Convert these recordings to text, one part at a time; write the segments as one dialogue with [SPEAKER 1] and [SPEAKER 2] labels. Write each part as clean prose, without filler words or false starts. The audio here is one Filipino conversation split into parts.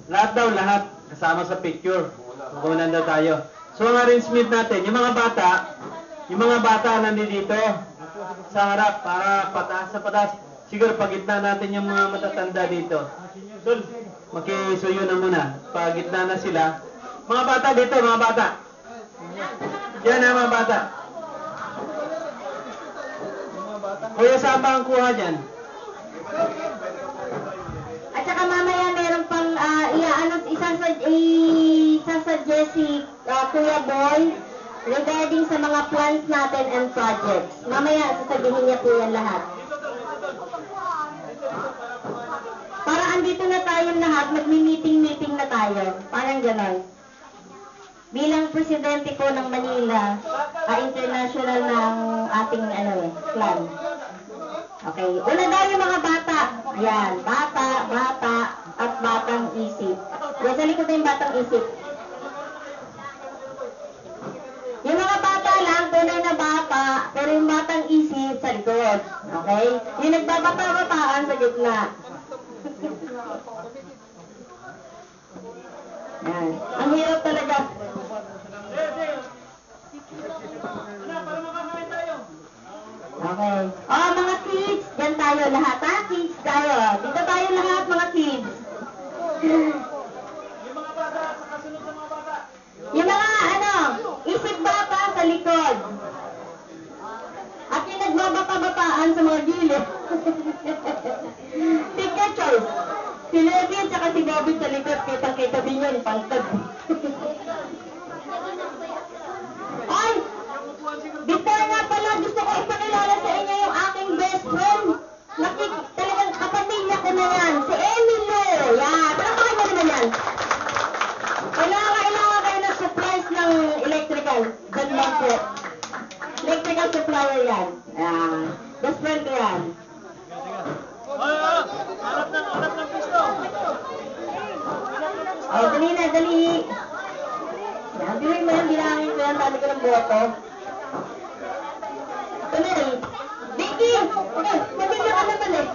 [SPEAKER 1] Lahat daw, lahat. Kasama sa picture. Kukunan daw tayo. So, ang arrangement natin, yung mga bata nandito sa harap para pataas sa pataas. Siguro pagitna natin yung mga matatanda dito. Sul, makisuyo na muna. Pagitna na sila. Mga bata dito, mga bata. Yan na mga bata. Kuya Saba ang kuha dyan.
[SPEAKER 2] At saka mamaya meron pang isasuggest si Kuya Boy regarding sa mga plans natin and projects. Mamaya sasabihin niya po yan lahat. Para andito na tayong lahat, magmi-meeting na tayo. Parang ganon. Bilang presidente po ng Manila, international ng ating plan. Okay, una daw yung mga bata. Ayan, bata, at batang isip. Yan, sa likod na yung batang isip. Yung mga bata lang, tunay na bata, pero yung batang isip sa likod. Okay? Yung nagbabata-bataan sa gitna. Yan. Ang hirap talaga. Okay. Oh, mga kids, dyan tayo lahat, ha? Kids tayo. Dito tayo lahat, mga kids.
[SPEAKER 1] Yung mga bata, sa kasunod sa mga bata.
[SPEAKER 2] Yung mga, isip bata sa likod. At yung nagbabata-bataan sa mga gilid. Pictures. Si Levi at saka si Bobby sa likod, kitang-kita din yun, pantad. Ay! Before nga pala, gusto ko ipakilala sa inyo yung aking best friend. Talagang kapamilya ko na yan. Si Emilio. Yan. Palakpakan mo naman yan. Kailangan kayo ng supplies ng electrical. Diyan lang po. Electrical supplier yan. Yan. Best friend ko yan.
[SPEAKER 1] Harap ng pisto.
[SPEAKER 2] Oh, dali na, dali. Yan, bilhin mo yan. Bilangin ko yan. Dali ko ng boto. Tuloy. Vicky! Okay, mabigyan ka naman eh.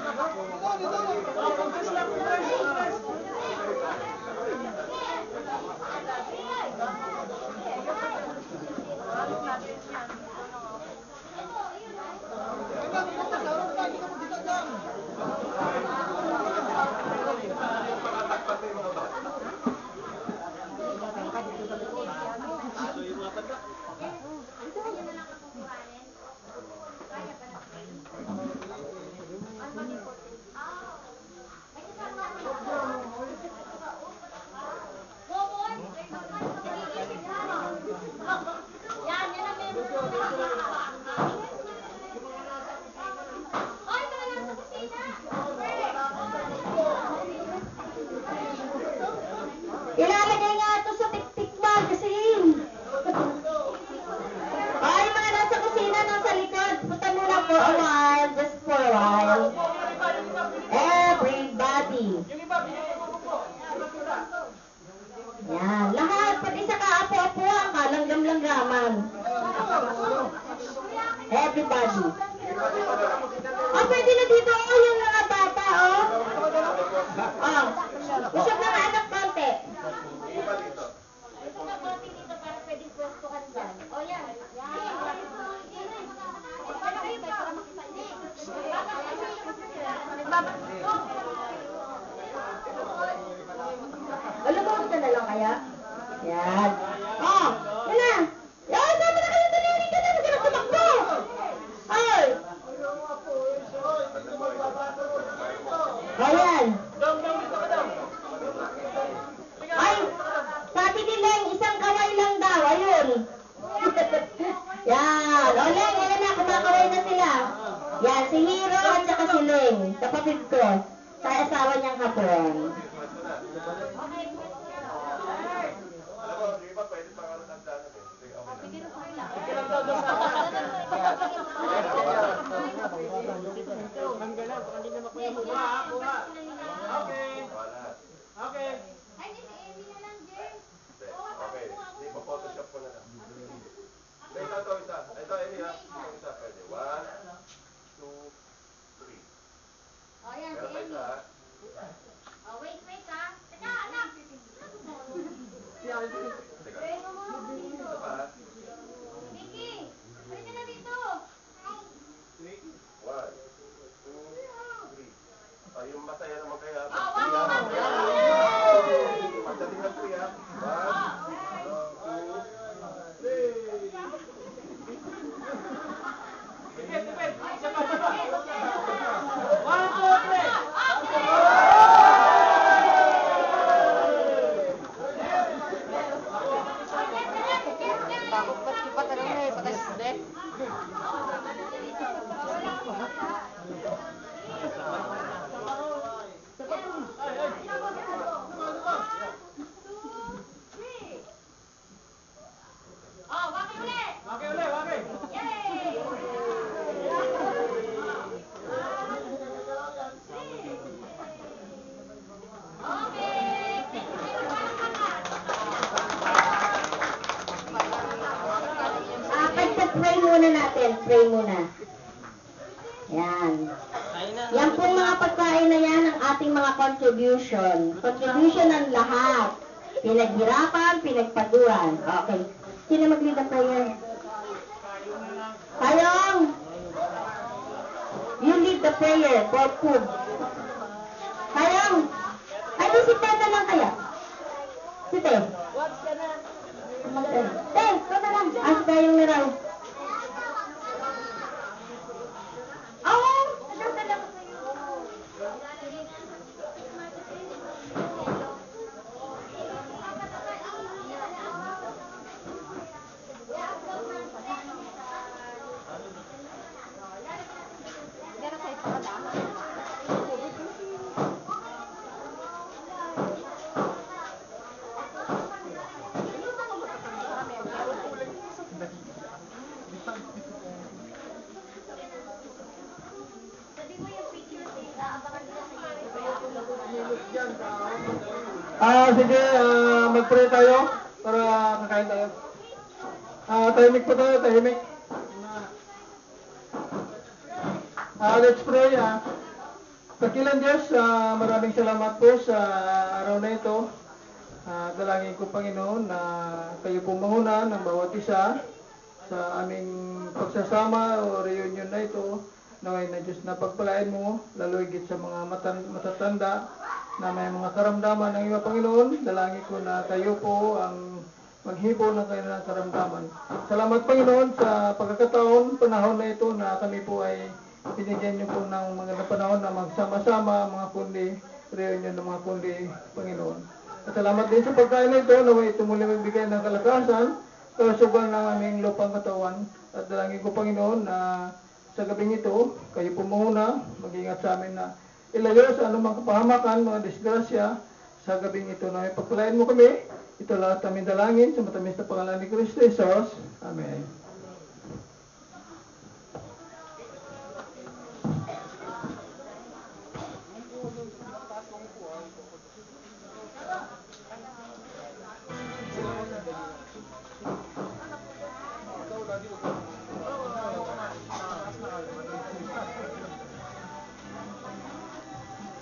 [SPEAKER 2] Ilalagay nga ito sa tiktikman kasi ay, mga nasa kusina, nasa likod. Punta muna for a while, just for a while. Everybody. Yan, lahat, pati sa kaapo-apuan, kalanggam-langgaman. Everybody. Oh, pwede na dito, yung mga bata, oh. Oh, usap na nga anak konti. Ito na konti dito para pwedeng pwestuhan dyan. Oh, yan. Alumawag ka na lang kaya? Yan. Oh, yun na. Yan, sama na kayo. Dali ka na. Huwag ka na tumakbo. Ay. Ayan. Ay, sabi nila isang kaway lang daw. Ayun. Yan. O, Leng, ayan na. Kumakaway na sila. Yan, si Hiro at saka si Leng. Kapatid ko. Sa asawa niyang hapon.
[SPEAKER 1] Okay.
[SPEAKER 2] Ay, si Amy na lang, James.
[SPEAKER 3] Okay, hindi pa Photoshop ko na lang. Ito, isa. Ito, Amy, ha? Ito, isa. Pwede. 1, 2, 3.
[SPEAKER 2] Oh, yan, si
[SPEAKER 3] Meron pa
[SPEAKER 2] Amy.
[SPEAKER 3] isa, ha?
[SPEAKER 2] Oh, wait, ha. Teka, anak.
[SPEAKER 3] Teka. Isa pa. One, two, three. Yung masaya naman kaya. Pagdating ng 3 ah. 1, 2, 3.
[SPEAKER 2] Pag-pray muna natin. Pray muna. Yan. Yan pong mga pagkain na yan ang ating mga contribution. Contribution ng lahat. Pinaghirapan, pinagpaguran. Okay. Sino mag-lead the prayer? Kayong! You lead the prayer for food. Kayong! Ay, si Te na lang kaya. Si Te. Te, ito na lang. As kayong niraw.
[SPEAKER 4] Sige, mag-pray tayo para kakain tayo. Tahimik po tayo, tahimik. Let's pray. Dakilang Diyos, maraming salamat po sa araw na ito. Dalangin ko, Panginoon, na kayo po mahuna ng bawat isa sa aming pagsasama o reunion na ito. Naway na Diyos na pagpalain mo, lalo higit sa mga matatanda na may mga karamdaman ng iyo, Panginoon. Dalangin ko na kayo po ang maghipo ng kanilang karamdaman. Salamat, Panginoon, sa pagkakataon, panahon na ito na kami po ay binigyan niyo po ng mga panahon na magsama-sama mga kundi, reunion ng mga kundi, Panginoon. At salamat din sa pagkain na ito, naway ito muli magbigay ng kalakasan, kasugal ng aming lupang katawan. At dalangin ko, Panginoon, na sa gabing ito, kayo po muna, mag-ingat sa amin na ilayo sa anumang kapahamakan, mga disgrasya, sa gabing ito na pagpalain mo kami. Ito lahat kami dalangin sa matamis na pangalan ni Kristo Jesus. Amen.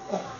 [SPEAKER 4] Oh.